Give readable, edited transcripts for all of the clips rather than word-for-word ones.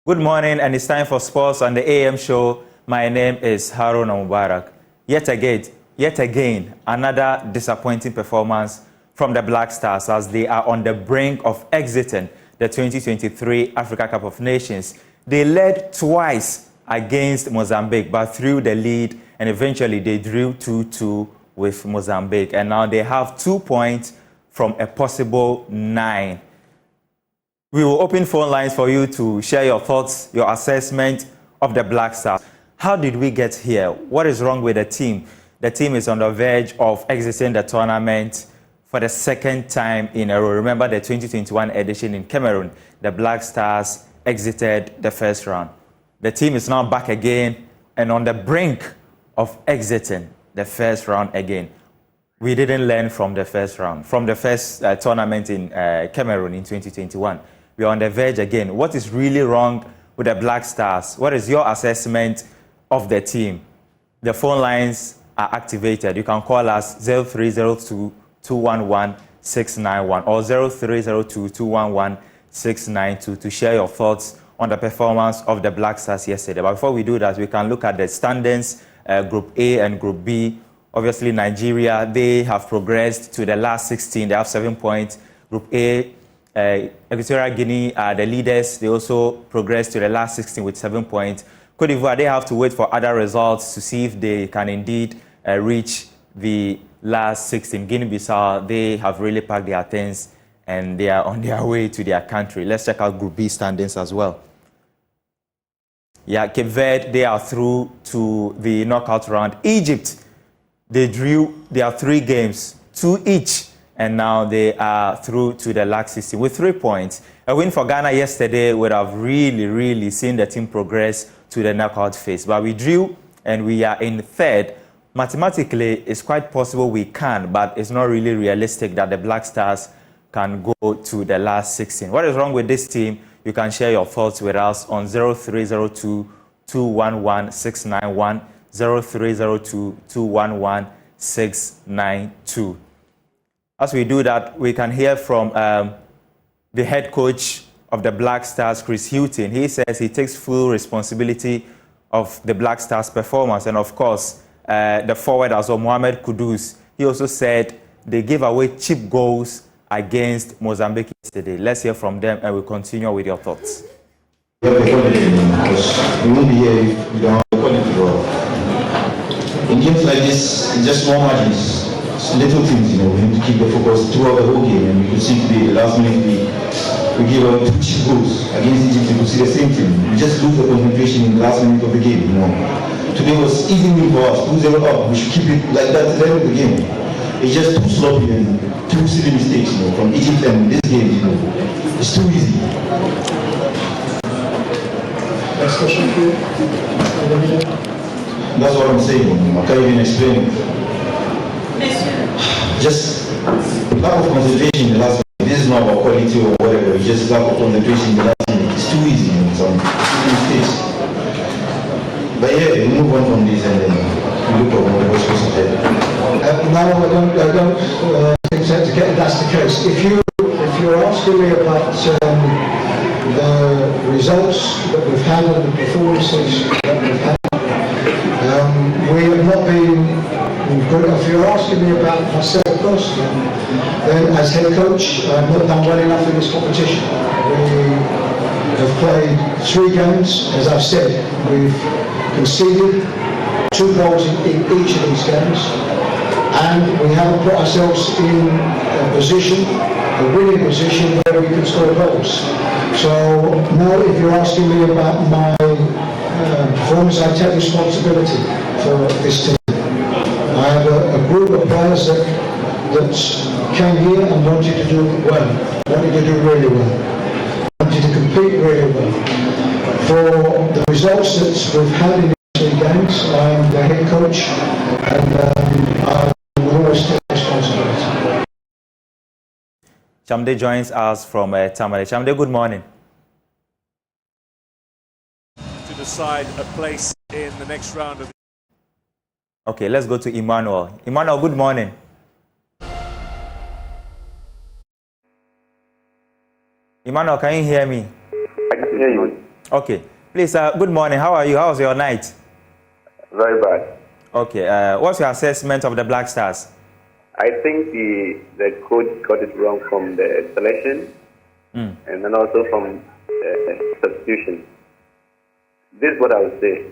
Good morning, and it's time for sports on the AM show. My name is Haruna Mubarak. Yet again, another disappointing performance from the Black Stars as they are on the brink of exiting the 2023 Africa Cup of Nations. They led twice against Mozambique, but threw the lead, and eventually they drew 2-2 with Mozambique. And now they have 2 points from a possible 9. We will open phone lines for you to share your thoughts, your assessment of the Black Stars. How did we get here? What is wrong with the team? The team is on the verge of exiting the tournament for the second time in a row. Remember the 2021 edition in Cameroon, the Black Stars exited the first round. The team is now back again and on the brink of exiting the first round again. We didn't learn from the first round, from the first tournament in Cameroon in 2021. We are on the verge again. What is really wrong with the Black Stars? What is your assessment of the team? The phone lines are activated. You can call us 0302-211-691 or 0302-211-692 to share your thoughts on the performance of the Black Stars yesterday. But before we do that, we can look at the standings, Group A and Group B. Obviously, Nigeria, they have progressed to the last 16. They have 7 points. Group A, Equatorial Guinea are the leaders. They also progressed to the last 16 with 7 points. Cote d'Ivoire, they have to wait for other results to see if they can indeed reach the last 16. Guinea-Bissau, they have really packed their things and they are on their way to their country. Let's check out Group B standings as well. Yeah, Cape Verde, they are through to the knockout round. Egypt, they drew their 3 games, 2 each. And now they are through to the last 16 with 3 points. A win for Ghana yesterday would have really seen the team progress to the knockout phase. But we drew and we are in third. Mathematically, it's quite possible we can, but it's not really realistic that the Black Stars can go to the last 16. What is wrong with this team? You can share your thoughts with us on 0302-211-691, 0302-211-692. As we do that, we can hear from the head coach of the Black Stars, Chris Houghton. He says he takes full responsibility of the Black Stars' performance. And of course, the forward as well, Mohamed Kudus, he also said they gave away cheap goals against Mozambique yesterday. Let's hear from them and we'll continue with your thoughts. We have the quality because we won't be here if we don't have the quality draw. In games like this, it's just small margins. Little things, we need to keep the focus throughout the whole game. And we could see today, the last minute, we gave out 2 cheap goals against Egypt. You could see the same thing. We just lose the concentration in the last minute of the game. Today was easy win for us, 2-0 up. We should keep it like that to the end of the game. It's just too sloppy and too silly mistakes, from Egypt and this game. It's too easy. Next question, please. That's what I'm saying. I can't even explain it. Just lack of concentration in the last minute. This is not about quality or whatever. It's just lack of concentration in the last minute. It's too easy. Some mistakes. But yeah, we move on from this and then we look at what was ahead. No, I don't think so. That's the case. If you're asking me about the results that we've had and the performances that we've had, we have not been. If you're asking me about myself personally, then as head coach, I've not done well enough in this competition. We have played 3 games, as I've said. We've conceded 2 goals in each of these games, and we haven't put ourselves in a position, a winning position, where we can score goals. So now, if you're asking me about my performance, I take responsibility for this team. I have a group of players that came here and wanted to do well, wanted to do really well, wanted to compete really well. For the results that we've had in these 3 games, I'm the head coach and I will always take responsibility. Chamde joins us from Tamale. Chamde, good morning. To decide a place in the next round of the Okay, let's go to Emmanuel. Emmanuel, good morning. Emmanuel, can you hear me? I can hear you. Okay. Please, good morning. How are you? How was your night? Very bad. Okay. What's your assessment of the Black Stars? I think the coach got it wrong from the selection and then also from substitution. This is what I would say.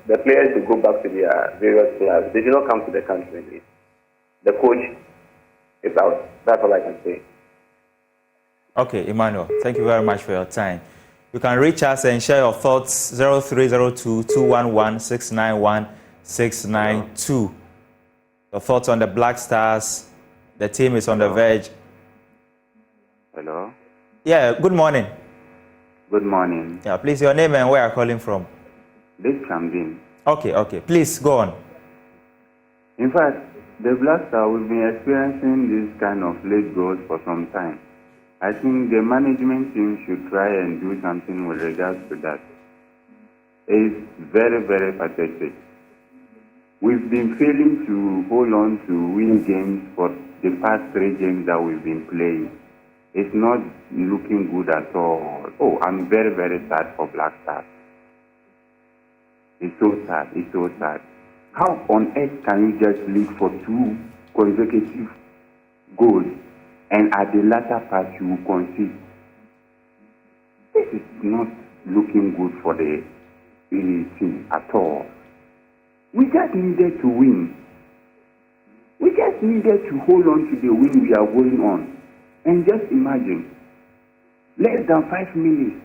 The players should go back to their various clubs. They should not come to the country. The coach is out. That's all I can say. Okay, Emmanuel, thank you very much for your time. You can reach us and share your thoughts 0302 211 691 692. Your thoughts on the Black Stars. The team is on the verge. Hello. Yeah, good morning. Good morning. Yeah, please, your name and where you're calling from. This Cambin. Okay. Please, go on. In fact, the Black Star, we've been experiencing this kind of late goals for some time. I think the management team should try and do something with regards to that. It's very, very pathetic. We've been failing to hold on to win games for the past 3 games that we've been playing. It's not looking good at all. Oh, I'm very, very sad for Black Stars. It's so sad. It's so sad. How on earth can you just lead for 2 consecutive goals and at the latter part you will concede? This is not looking good for the team at all. We just needed to win. We just needed to hold on to the win we are going on. And just imagine, less than 5 minutes.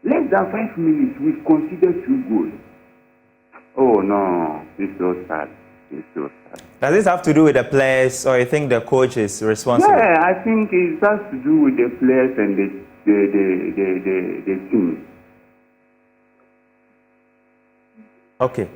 Less than 5 minutes, we've considered 2 goals. Oh no, it's so sad. It's so sad. Does this have to do with the players, or you think the coach is responsible? Yeah, I think it has to do with the players and the team. Okay.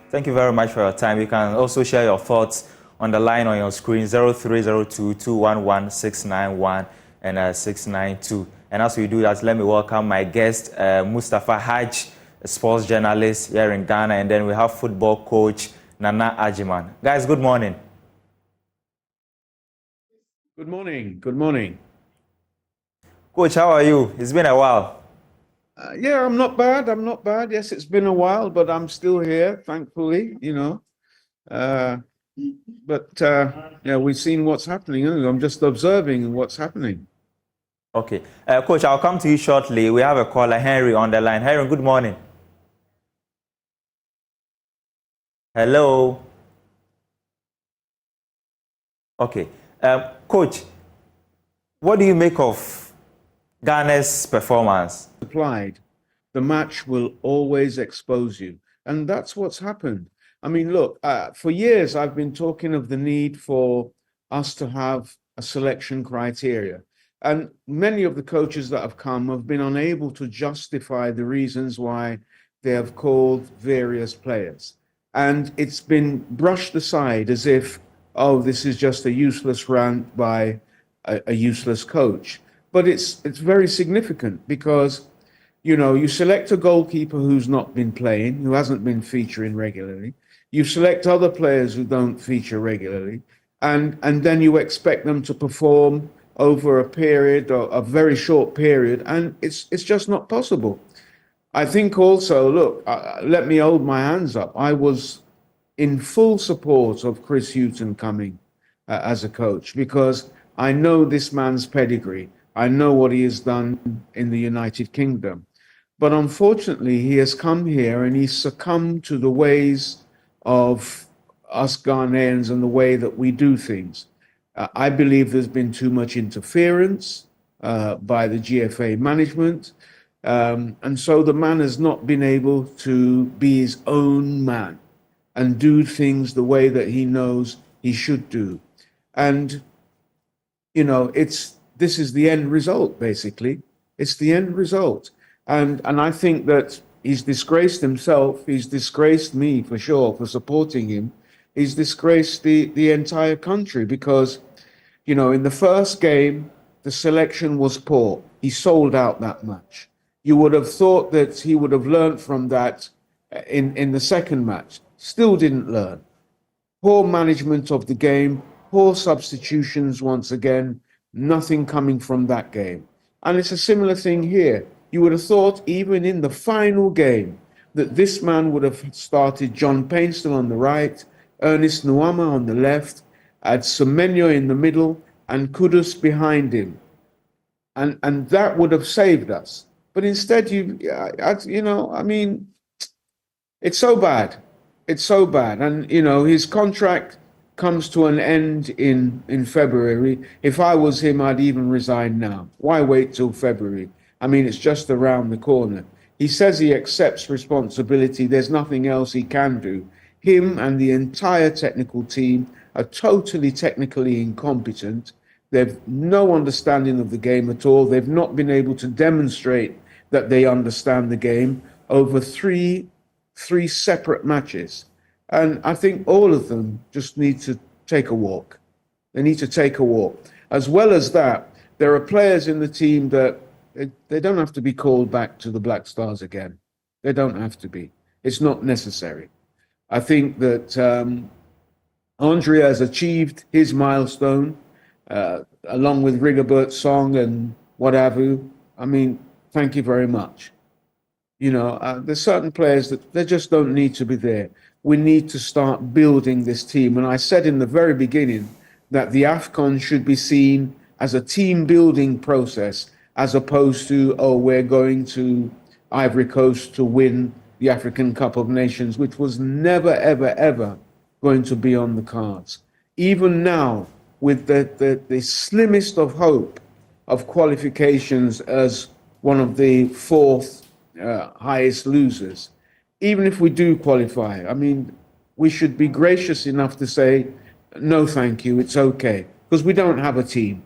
Thank you very much for your time. You can also share your thoughts on the line on your screen 0302 211 691 and 692. And as we do that, let me welcome my guest, Mustafa Hajj, a sports journalist here in Ghana, and then we have football coach Nana Ajiman. Guys, good morning. Good morning. Good morning. Coach, how are you? It's been a while. Yeah, I'm not bad. I'm not bad. Yes, it's been a while, but I'm still here, thankfully, yeah, we've seen what's happening. I'm just observing what's happening. Okay. Coach, I'll come to you shortly. We have a caller, Henry, on the line. Henry, good morning. Hello. Okay. Coach, what do you make of Ghana's performance? Applied, the match will always expose you. And that's what's happened. I mean, look, for years I've been talking of the need for us to have a selection criteria. And many of the coaches that have come have been unable to justify the reasons why they have called various players. And it's been brushed aside as if, oh, this is just a useless rant by a useless coach. But it's very significant because, you select a goalkeeper who's not been playing, who hasn't been featuring regularly. You select other players who don't feature regularly, and then you expect them to perform over a period, or a very short period, and it's just not possible. I think also, look, let me hold my hands up. I was in full support of Chris Hughton coming as a coach because I know this man's pedigree. I know what he has done in the United Kingdom. But unfortunately, he has come here and he's succumbed to the ways of us Ghanaians and the way that we do things. I believe there's been too much interference by the GFA management. And so the man has not been able to be his own man and do things the way that he knows he should do. And, this is the end result, basically. It's the end result. And I think that he's disgraced himself. He's disgraced me, for sure, for supporting him. He's disgraced the entire country because, in the first game, the selection was poor. He sold out that match. You would have thought that he would have learned from that in the second match. Still didn't learn. Poor management of the game, poor substitutions once again, nothing coming from that game. And it's a similar thing here. You would have thought, even in the final game, that this man would have started John Painston on the right, Ernest Nuama on the left, had Semenyo in the middle, and Kudus behind him. And that would have saved us. But instead, it's so bad. It's so bad. And, his contract comes to an end in February. If I was him, I'd even resign now. Why wait till February? I mean, it's just around the corner. He says he accepts responsibility. There's nothing else he can do. Him and the entire technical team are totally technically incompetent. They've no understanding of the game at all. They've not been able to demonstrate that they understand the game over three separate matches. And I think all of them just need to take a walk. They need to take a walk. As well as that, there are players in the team that they don't have to be called back to the Black Stars again. They don't have to be. It's not necessary. I think that Andre has achieved his milestone, along with Rigobert Song and what have you. I mean, thank you very much. There's certain players that they just don't need to be there. We need to start building this team. And I said in the very beginning that the AFCON should be seen as a team building process, as opposed to, we're going to Ivory Coast to win the African Cup of Nations, which was never, ever, ever going to be on the cards. Even now, with the slimmest of hope of qualifications as one of the fourth highest losers, even if we do qualify, I mean, we should be gracious enough to say, no, thank you, it's okay, because we don't have a team.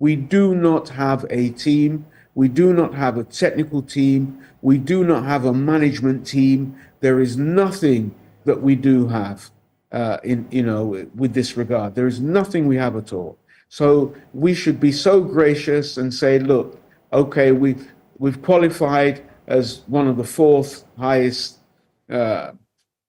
We do not have a team. We do not have a technical team. We do not have a management team. There is nothing that we do have with this regard. There is nothing we have at all. So we should be so gracious and say, look, okay, we've qualified as one of the fourth highest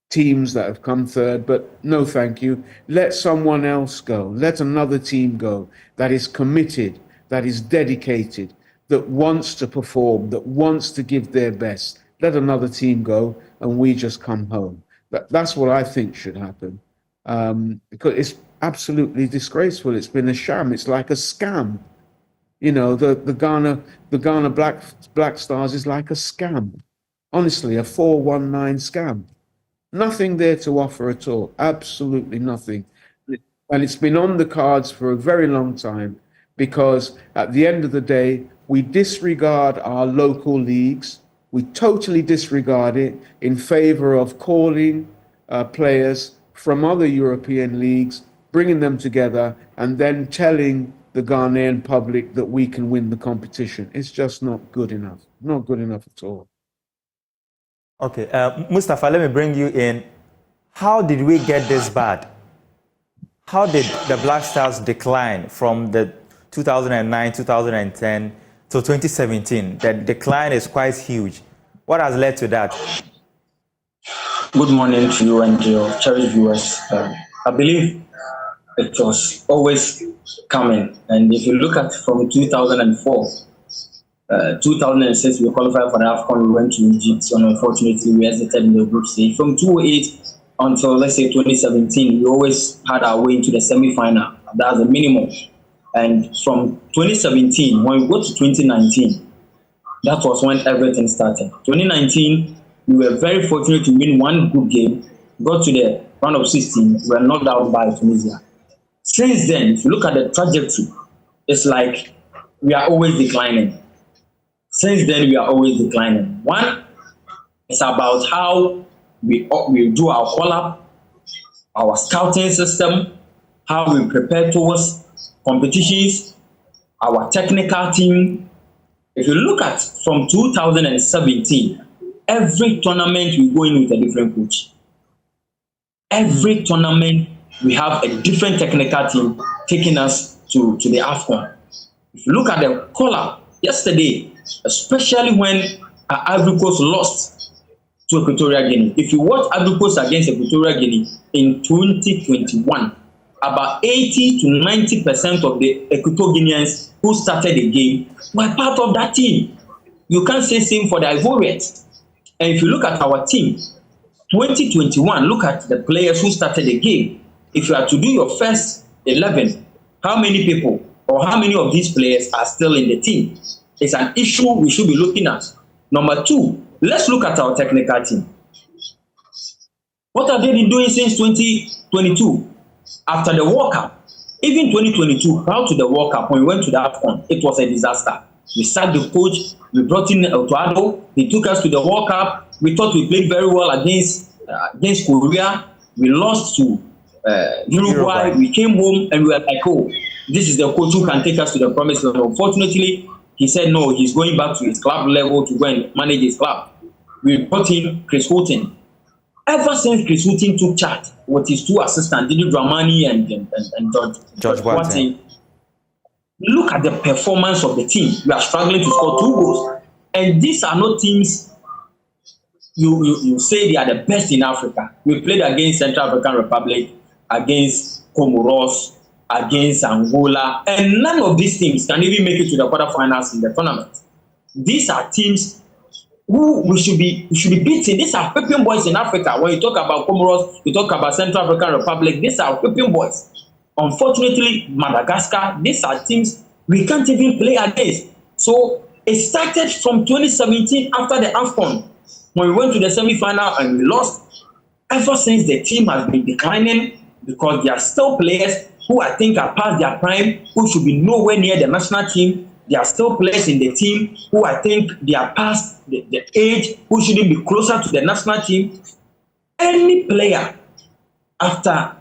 teams that have come third, but no thank you. Let someone else go. Let another team go that is committed, that is dedicated, that wants to perform, that wants to give their best. Let another team go and we just come home. That's what I think should happen, because it's absolutely disgraceful. It's been a sham. It's like a scam. The Ghana Black Stars is like a scam. Honestly, a 419 scam. Nothing there to offer at all. Absolutely nothing. And it's been on the cards for a very long time, because at the end of the day, we disregard our local leagues. We totally disregard it in favor of calling players from other European leagues, bringing them together, and then telling the Ghanaian public that we can win the competition. It's just not good enough. Not good enough at all. Okay, Mustafa, let me bring you in. How did we get this bad? How did the Black Stars decline from the 2009, 2010 to 2017? The decline is quite huge. What has led to that? Good morning to you and to your cherished viewers. I believe it was always coming. And if you look at from 2004, 2006, we qualified for the AFCON, we went to Egypt, and unfortunately, we exited in the group stage. From 2008 until, let's say, 2017, we always had our way into the semi-final. That's the minimum. And from 2017, when we got to 2019, that was when everything started. 2019, we were very fortunate to win one good game, got to the round of 16, we were knocked out by Tunisia. Since then, if you look at the trajectory, it's like we are always declining. Since then, we are always declining. One, it's about how we do our call-up, our scouting system, how we prepare towards competitions, our technical team. If you look at from 2017, every tournament we go in with a different coach. Every tournament we have a different technical team taking us to the AFCON. If you look at the call-up yesterday, especially when Ivory Coast lost to Equatorial Guinea. If you watch Ivory Coast against Equatorial Guinea in 2021, about 80 to 90% of the Equatorial Guineans who started the game were part of that team. You can't say same for the Ivorians. And if you look at our team, 2021, look at the players who started the game. If you are to do your first 11, how many people or how many of these players are still in the team? It's an issue we should be looking at. Number 2, let's look at our technical team. What have they been doing since 2022? After the World Cup, even 2022, prior to the World Cup, when we went to the AFCON, it was a disaster. We sacked the coach, we brought in Otuado, he took us to the World Cup. We thought we played very well against Korea. We lost to Uruguay. We came home and we were like, oh, this is the coach who can take us to the promised land. Unfortunately, he said no, he's going back to his club level to go and manage his club. We brought in Chris Houghton. Ever since Chris Houghton took charge with his 2 assistants, Didi Dramani and George Boateng, look at the performance of the team. We are struggling to score 2 goals. And these are not teams you say they are the best in Africa. We played against Central African Republic, against Comoros, against Angola, and none of these teams can even make it to the quarterfinals in the tournament. These are teams who we should be beating. These are whipping boys in Africa. When you talk about Comoros, you talk about Central African Republic, these are whipping boys. Unfortunately, Madagascar, these are teams we can't even play against. So it started from 2017 after the AFCON, when we went to the semi-final and we lost. Ever since, the team has been declining because there are still players who I think are past their prime, who should be nowhere near the national team. There are still players in the team who I think they are past the age, who shouldn't be closer to the national team. Any player, after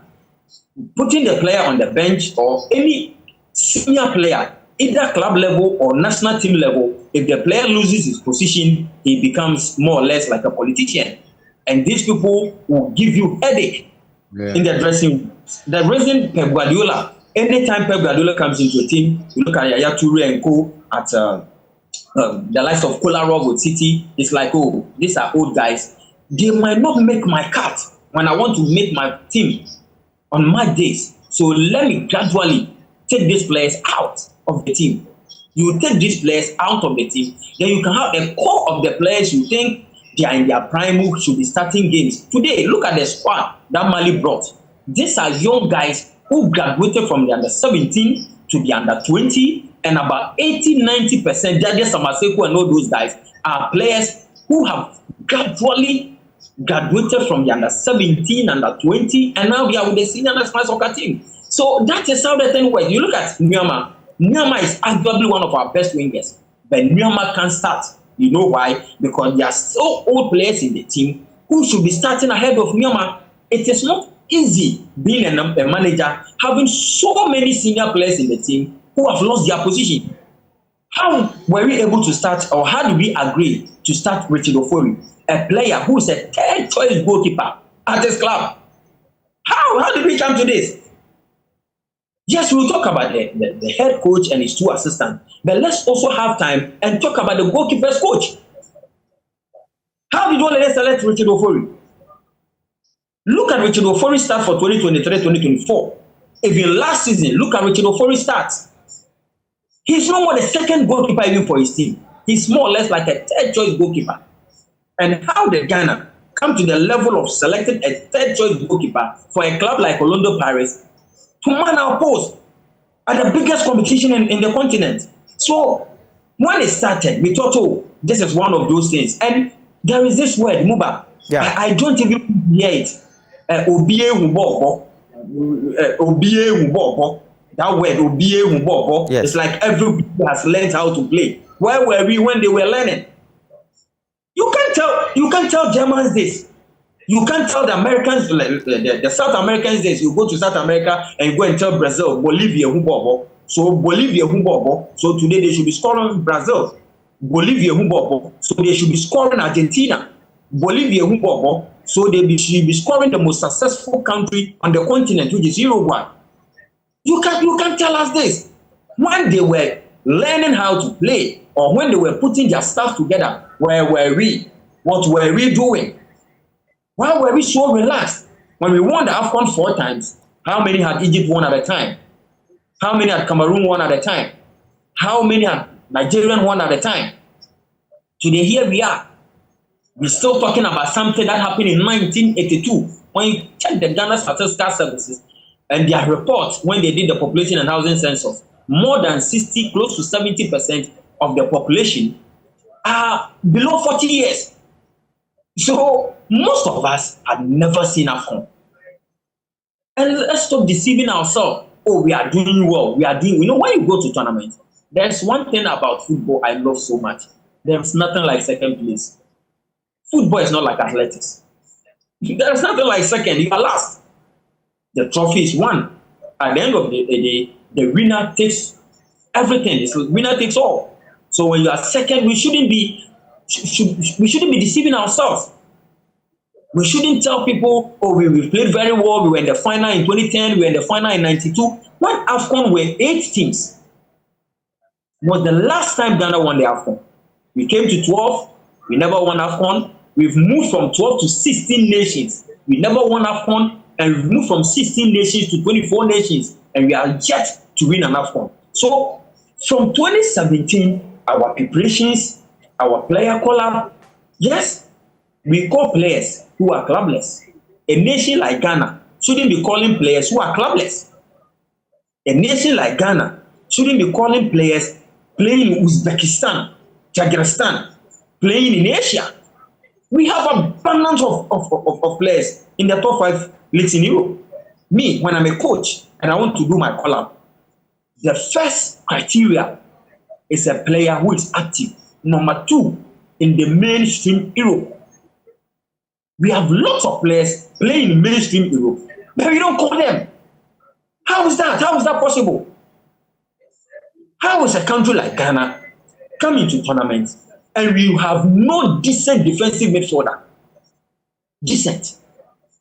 putting the player on the bench, or any senior player, either club level or national team level, if the player loses his position, he becomes more or less like a politician. And these people will give you headache in the dressing room. The reason Pep Guardiola, anytime Pep Guardiola comes into a team, you look at Yaya Toure and co at the likes of Kolarov with City, it's like, oh, these are old guys. They might not make my cut when I want to make my team on my days. So let me gradually take these players out of the team. You take these players out of the team, then you can have a core of the players you think they are in their prime, who should be starting games. Today, look at the squad that Mali brought. These are young guys who graduated from the under 17 to the under 20, and about 80-90%, Jaja Samaseko and all those guys are players who have gradually graduated from the under 17, under 20, and now they are with the senior national soccer team. So that is how the thing works. You look at Nyama. Nyama is arguably one of our best wingers, but Nyama can't start. You know why? Because there are so old players in the team who should be starting ahead of Nyama. It is not easy being a manager, having so many senior players in the team who have lost their position. How were we able to start, or how did we agree to start Richard Ofori, a player who is a third choice goalkeeper at his club? How did we come to this? Yes, we'll talk about the head coach and his 2 assistants, but let's also have time and talk about the goalkeeper's coach. How did they select Richard Ofori? Look at Richard Ofori's start for 2023-2024. Even last season, look at Richard Ofori's stats. He's no more the second goalkeeper even for his team. He's more or less like a third choice goalkeeper. And how did Ghana come to the level of selecting a third choice goalkeeper for a club like Orlando Pirates to man our post at the biggest competition in the continent? So when it started, we thought, oh, this is one of those things. And there is this word, Muba. Yeah. I don't even hear it. Obie Hubobo. That word, Obie Hubobo. Yes. It's like everybody has learned how to play. Where were we when they were learning? You can't tell Germans this. You can't tell the Americans, the South Americans this. You go to South America and you go and tell Brazil, Bolivia, Hubobo. So Bolivia, Hubobo. So today they should be scoring Brazil. Bolivia, Hubobo. So they should be scoring Argentina. Bolivia, Hubobo. So they should be scoring the most successful country on the continent, which is Uruguay. You can't tell us this. When they were learning how to play, or when they were putting their stuff together, where were we? What were we doing? Why were we so relaxed? When we won the AFCON 4 times, How many had Egypt won at a time? How many had Cameroon won at a time? How many had Nigerian won at a time? Today, here we are. We're still talking about something that happened in 1982. When you check the Ghana Statistical Services and their report when they did the population and housing census, more than 60, close to 70% of the population are below 40 years. So most of us had never seen AFCON. And let's stop deceiving ourselves. Oh, we are doing well. We are doing, when you go to tournaments, there's one thing about football I love so much. There's nothing like second place. Football is not like athletics. There's nothing like second. You are last. The trophy is won. At the end of the day, the winner takes everything. It's winner takes all. So when you are second, we shouldn't be deceiving ourselves. We shouldn't tell people, oh, we played very well. We were in the final in 2010. We were in the final in 92. When AFCON were 8 teams, was the last time Ghana won the AFCON. We came to 12. We never won AFCON. We've moved from 12 to 16 nations. We never won AFCON. And we've moved from 16 nations to 24 nations. And we are yet to win an AFCON. So from 2017, our preparations, our player call-up, yes, we call players who are clubless. A nation like Ghana shouldn't be calling players who are clubless. A nation like Ghana shouldn't be calling players playing in Uzbekistan, Kyrgyzstan, playing in Asia. We have abundance of players in the top 5 leagues in Europe. Me, when I'm a coach and I want to do my call-up, the first criteria is a player who is active. Number 2, in the mainstream Europe. We have lots of players playing in mainstream Europe, but we don't call them. How is that? How is that possible? How is a country like Ghana coming to tournaments and we have no decent defensive midfielder? Decent.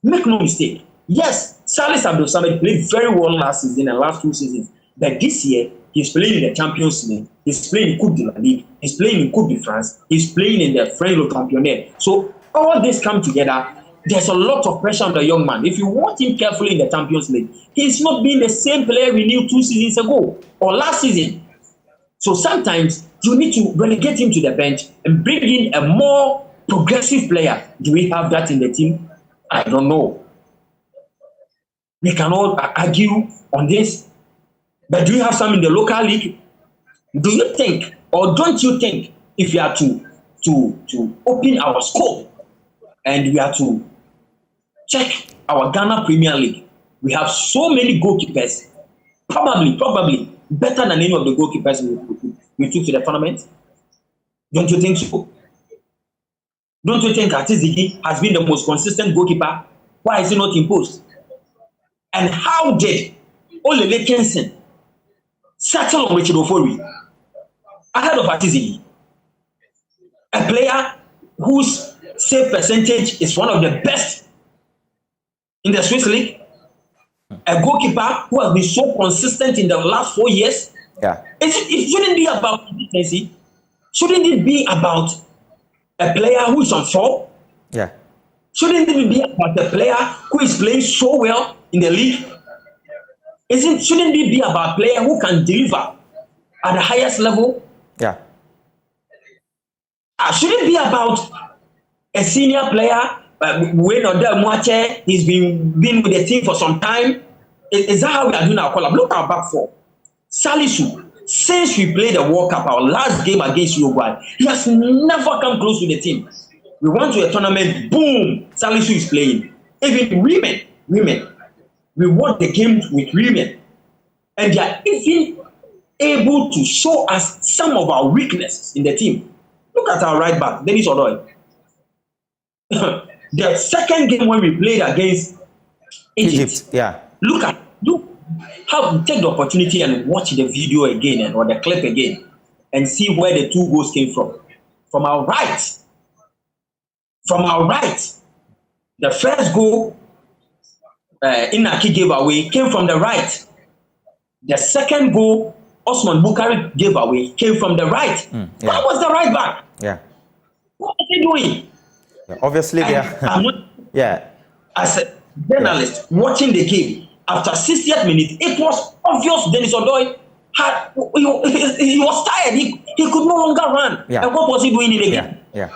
Make no mistake. Yes, Salis Abdul Samad played very well last season and last 2 seasons. But this year, he's playing in the Champions League. He's playing in Coupe de la Ligue. He's playing in Coupe de France. He's playing in the French Le Championnat. So all this come together. There's a lot of pressure on the young man. If you watch him carefully in the Champions League, he's not being the same player we knew 2 seasons ago or last season. So sometimes you need to relegate him to the bench and bring in a more progressive player. Do we have that in the team? I don't know. We can all argue on this. But do you have some in the local league? Do you think, or don't you think, if you are to open our scope and we are to check our Ghana Premier League, we have so many goalkeepers, probably better than any of the goalkeepers we took to the tournament? Don't you think so? Don't you think Atizigi has been the most consistent goalkeeper? Why is he not imposed? And how did Olele Kenson settle on Richard Ofori ahead of Atizigi? A player whose save percentage is one of the best in the Swiss League. A goalkeeper who has been so consistent in the last 4 years. Yeah. It shouldn't be about consistency. Shouldn't it be about a player who is on form? Yeah. Shouldn't it be about a player who is playing so well in the league? Shouldn't it be about a player who can deliver at the highest level? Yeah. Shouldn't it be about a senior player? When Odell he's been with the team for some time. Is that how we are doing our call-up? Look at our back four. Salisu, since we played the World Cup, our last game against Uruguay, he has never come close to the team. We went to a tournament, boom, Salisu is playing. Even women, we won the game with women. And they are even able to show us some of our weaknesses in the team. Look at our right back, Dennis Odoy. The second game when we played against Egypt, yeah. Look, how take the opportunity and watch the video again or the clip again and see where the 2 goals came from. From our right. The first goal Inaki gave away came from the right. The second goal Osman Bukari gave away came from the right. Yeah. What was the right back? Yeah. What was he doing? Yeah. Obviously, I'm not, yeah. as a journalist watching the game, after 60th minute, it was obvious Dennis Odoi he was tired. He could no longer run. Yeah. And what was he doing in the game? Yeah.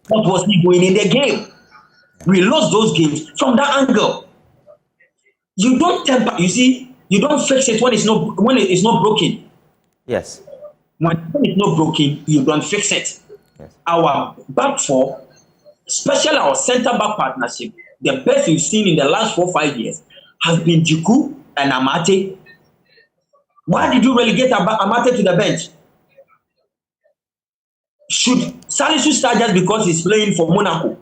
What was he doing in the game? We lost those games from that angle. You don't temper. You see, you don't fix it when it's not broken. Yes. When it's not broken, you don't fix it. Yes. Our back four, especially our centre back partnership, the best we've seen in the last 4-5 years, has been Jiku and Amate. Why did you relegate Amate to the bench? Should Salisu start just because he's playing for Monaco?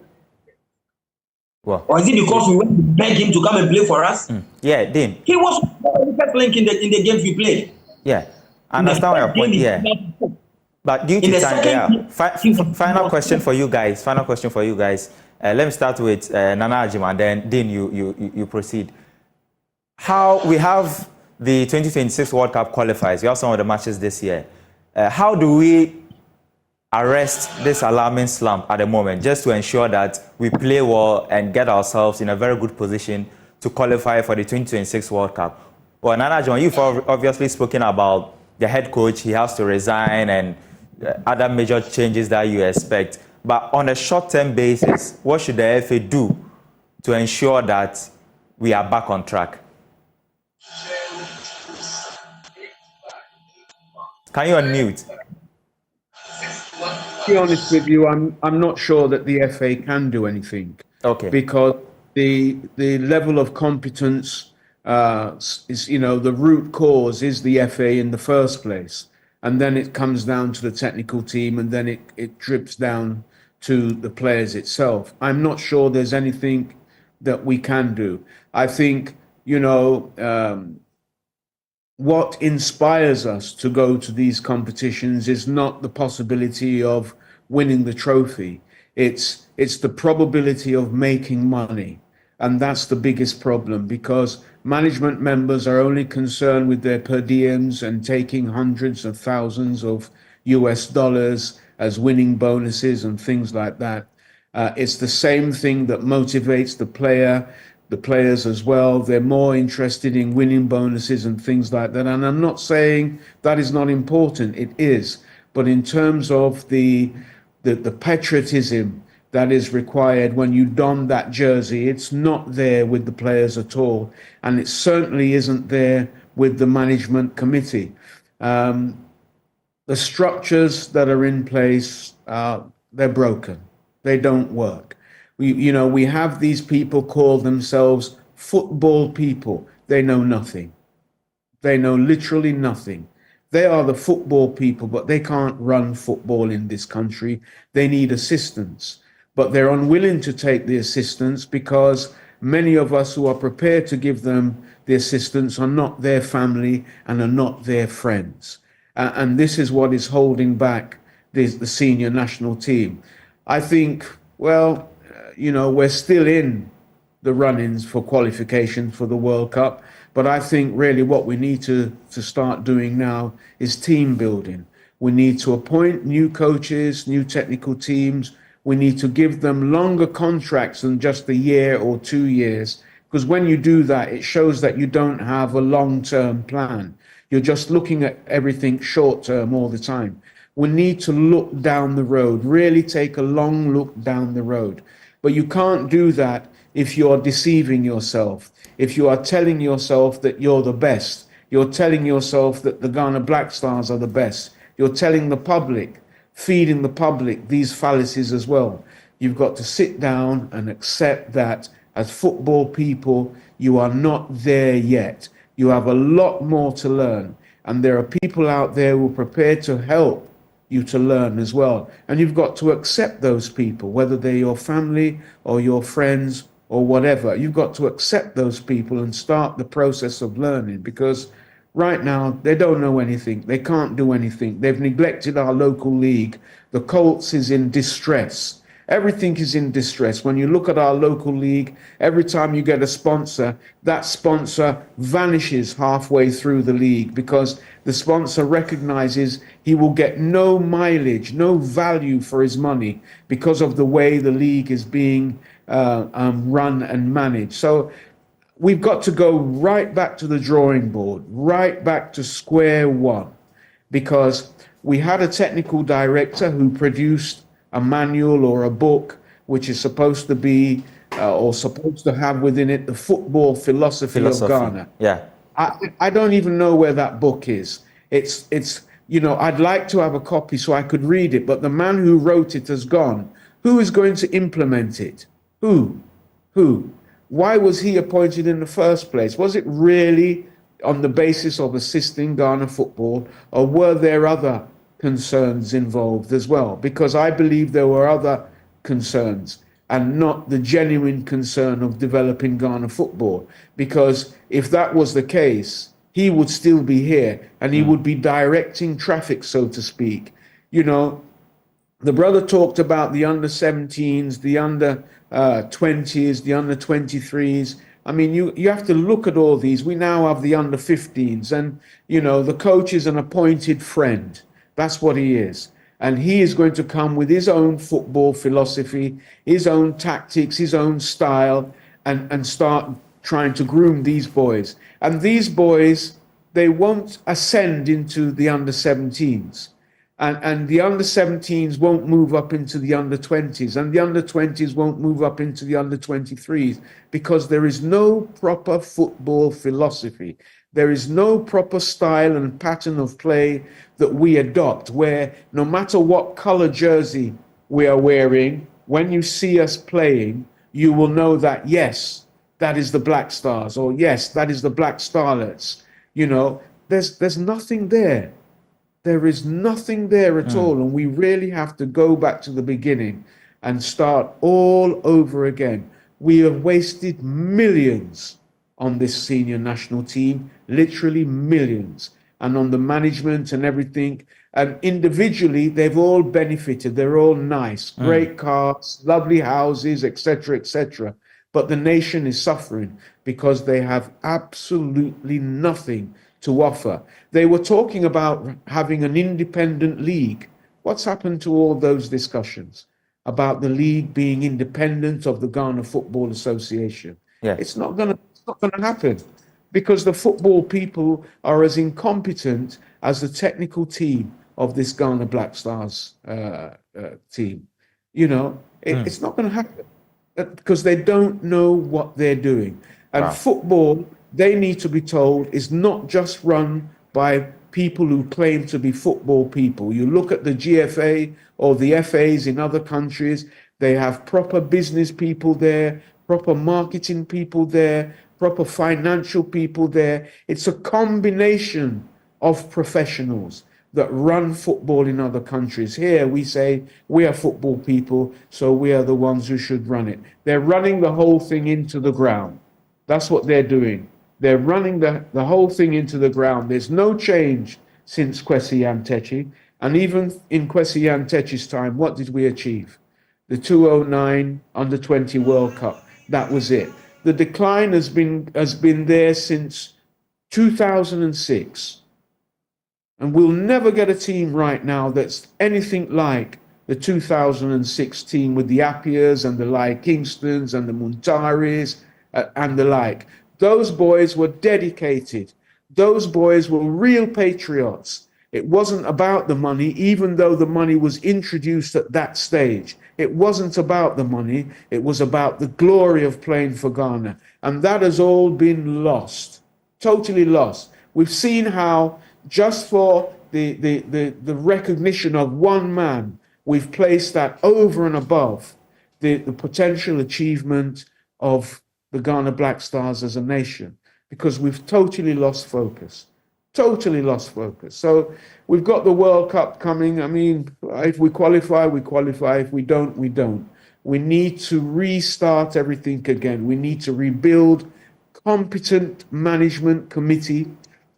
Well, or is it because we went to beg him to come and play for us? Yeah, Dean. He was the first link in the games we played. Yeah, I understand your point. Yeah. But due to time, final question for you guys. Let me start with Nana Ajima, and then Dean, you proceed. How we have the 2026 World Cup qualifiers. We have some of the matches this year. How do we arrest this alarming slump at the moment, just to ensure that we play well and get ourselves in a very good position to qualify for the 2026 World Cup? Well, Nana Ajima, you've obviously spoken about the head coach. He has to resign and other major changes that you expect. But on a short-term basis, what should the FA do to ensure that we are back on track? Can you unmute? To be honest with you, I'm not sure that the FA can do anything. Okay. Because the level of competence is, the root cause is the FA in the first place. And then it comes down to the technical team, and then it drips down to the players itself. I'm not sure there's anything that we can do. I think, what inspires us to go to these competitions is not the possibility of winning the trophy. It's the probability of making money. And that's the biggest problem, because management members are only concerned with their per diems and taking hundreds of thousands of US dollars as winning bonuses and things like that. It's the same thing that motivates the players as well. They're more interested in winning bonuses and things like that. And I'm not saying that is not important. It is. But in terms of the patriotism that is required when you don that jersey, it's not there with the players at all. And it certainly isn't there with the management committee. The structures that are in place, they're broken. They don't work. We have these people call themselves football people. They know nothing. They know literally nothing. They are the football people, but they can't run football in this country. They need assistance, but they're unwilling to take the assistance because many of us who are prepared to give them the assistance are not their family and are not their friends. And this is what is holding back the senior national team. I think, we're still in the run-ins for qualification for the World Cup, but I think really what we need to start doing now is team building. We need to appoint new coaches, new technical teams. We need to give them longer contracts than just a year or 2 years, because when you do that, it shows that you don't have a long-term plan. You're just looking at everything short-term all the time. We need to look down the road, really take a long look down the road. But you can't do that if you're deceiving yourself, if you are telling yourself that you're the best, you're telling yourself that the Ghana Black Stars are the best, you're telling the public, feeding the public these fallacies as well. You've got to sit down and accept that as football people, you are not there yet. You have a lot more to learn. And there are people out there who are prepared to help you to learn as well. And you've got to accept those people, whether they're your family or your friends or whatever. You've got to accept those people and start the process of learning, because right now they don't know anything. They can't do anything. They've neglected our local league. The Colts is in distress. Everything is in distress. When you look at our local league, every time you get a sponsor, that sponsor vanishes halfway through the league, because the sponsor recognizes he will get no mileage, no value for his money because of the way the league is being run and managed. So we've got to go right back to the drawing board, right back to square one, because we had a technical director who produced a manual or a book which is supposed to be or supposed to have within it the football philosophy of Ghana. Yeah. I don't even know where that book is. It's you know, I'd like to have a copy so I could read it, but the man who wrote it has gone. Who is going to implement it? Who? Why was he appointed in the first place? Was it really on the basis of assisting Ghana football, or were there other concerns involved as well? Because I believe there were other concerns and not the genuine concern of developing Ghana football. Because if that was the case, he would still be here and he would be directing traffic, so to speak. You know, the brother talked about the under 17s, the under 20s, the under 23s. I mean, you have to look at all these. We now have the under 15s, and, you know, the coach is an appointed friend. That's what he is. And he is going to come with his own football philosophy, his own tactics, his own style, and start trying to groom these boys. And these boys, they won't ascend into the under 17s. And the under 17s won't move up into the under 20s, and the under 20s won't move up into the under 23s, because there is no proper football philosophy. There is no proper style and pattern of play that we adopt, where no matter what color jersey we are wearing, when you see us playing, you will know that, yes, that is the Black Stars, or yes, that is the Black Starlets. You know, there's nothing there. There is nothing there at all. And we really have to go back to the beginning and start all over again. We have wasted millions on this senior national team, literally millions, and on the management and everything. And individually, they've all benefited. They're all nice, great cars, lovely houses, etc., etc. But the nation is suffering because they have absolutely nothing to offer. They were talking about having an independent league. What's happened to all those discussions about the league being independent of the Ghana Football Association? Yeah. It's not going to happen, because the football people are as incompetent as the technical team of this Ghana Black Stars team. You know, it's not going to happen because they don't know what they're doing. And football, they need to be told, is not just run by people who claim to be football people. You look at the GFA or the FAs in other countries, they have proper business people there, proper marketing people there, proper financial people there. It's a combination of professionals that run football in other countries. Here we say we are football people, so we are the ones who should run it. They're running the whole thing into the ground. That's what they're doing. They're running the whole thing into the ground. There's no change since Kwesi Yantechi. And even in Kwesi Yantechi's time, what did we achieve? The 2009 Under-20 World Cup. That was it. The decline has been there since 2006. And we'll never get a team right now that's anything like the 2006 team with the Appiahs and the like, Kingstons and the Muntaris and the like. Those boys were dedicated. Those boys were real patriots. It wasn't about the money, even though the money was introduced at that stage. It wasn't about the money. It was about the glory of playing for Ghana. And that has all been lost, totally lost. We've seen how just for the recognition of one man, we've placed that over and above the potential achievement of the Ghana Black Stars as a nation, because we've totally lost focus. Totally lost focus. So we've got the World Cup coming. I mean, if we qualify, we qualify. If we don't, we don't. We need to restart everything again. We need to rebuild competent management committee.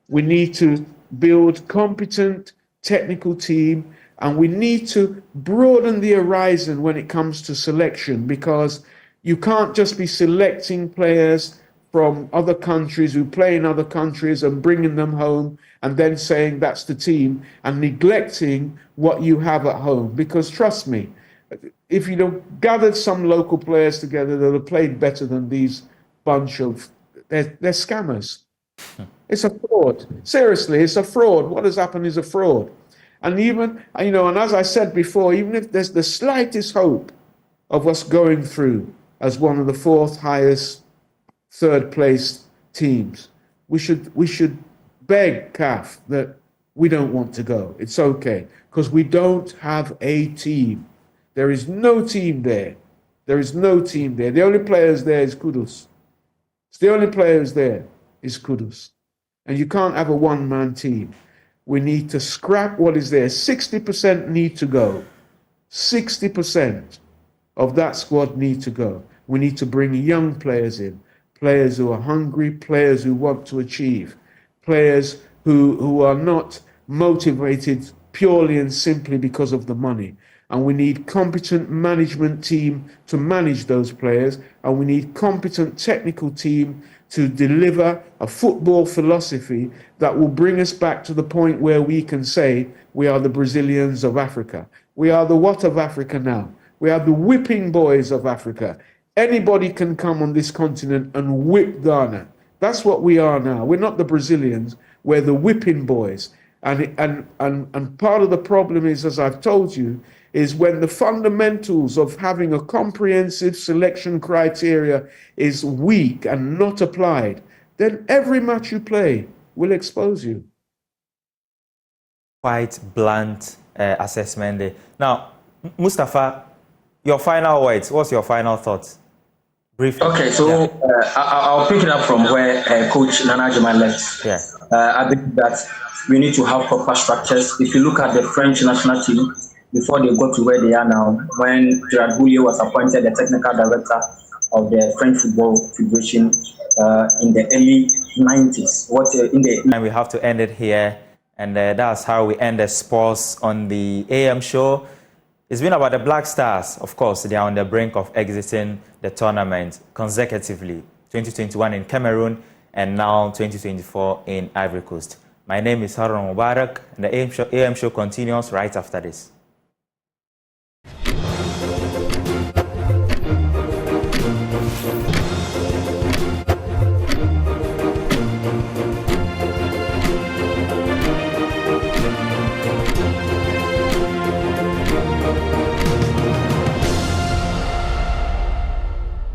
We need to build competent technical team, and we need to broaden the horizon when it comes to selection, because you can't just be selecting players from other countries who play in other countries and bringing them home and then saying that's the team and neglecting what you have at home. Because trust me, if you'd have gathered some local players together that have played better than these bunch of They're scammers. It's a fraud. Seriously, it's a fraud. What has happened is a fraud. And even, you know, and as I said before, even if there's the slightest hope of us going through as one of the fourth highest third place teams, we should beg CAF that we don't want to go. It's okay, because we don't have a team. There is no team there. There is no team there. The only players there is Kudus. It's the only players there is Kudus. And you can't have a one-man team. We need to scrap what is there. 60% need to go. 60% of that squad need to go. We need to bring young players in, players who are hungry, players who want to achieve, players who are not motivated purely and simply because of the money. And we need competent management team to manage those players, and we need competent technical team to deliver a football philosophy that will bring us back to the point where we can say we are the Brazilians of Africa. We are the what of Africa now? We are the whipping boys of Africa. Anybody can come on this continent and whip Ghana. That's what we are now. We're not the Brazilians, we're the whipping boys. And part of the problem is, as I've told you, is when the fundamentals of having a comprehensive selection criteria is weak and not applied, then every match you play will expose you. Quite blunt assessment there. Now, Mustafa, your final words. What's your final thoughts? Briefly. Okay, so I'll pick it up from where Coach Nana Juma left. Yeah. I think that we need to have proper structures. If you look at the French national team, before they got to where they are now, when Gerard Houllier was appointed the technical director of the French Football Federation in the early 90s. And we have to end it here, and that's how we end the sports on the AM show. It's been about the Black Stars. Of course, they are on the brink of exiting the tournament consecutively. 2021 in Cameroon, and now 2024 in Ivory Coast. My name is Harun Mubarak, and the AM show continues right after this.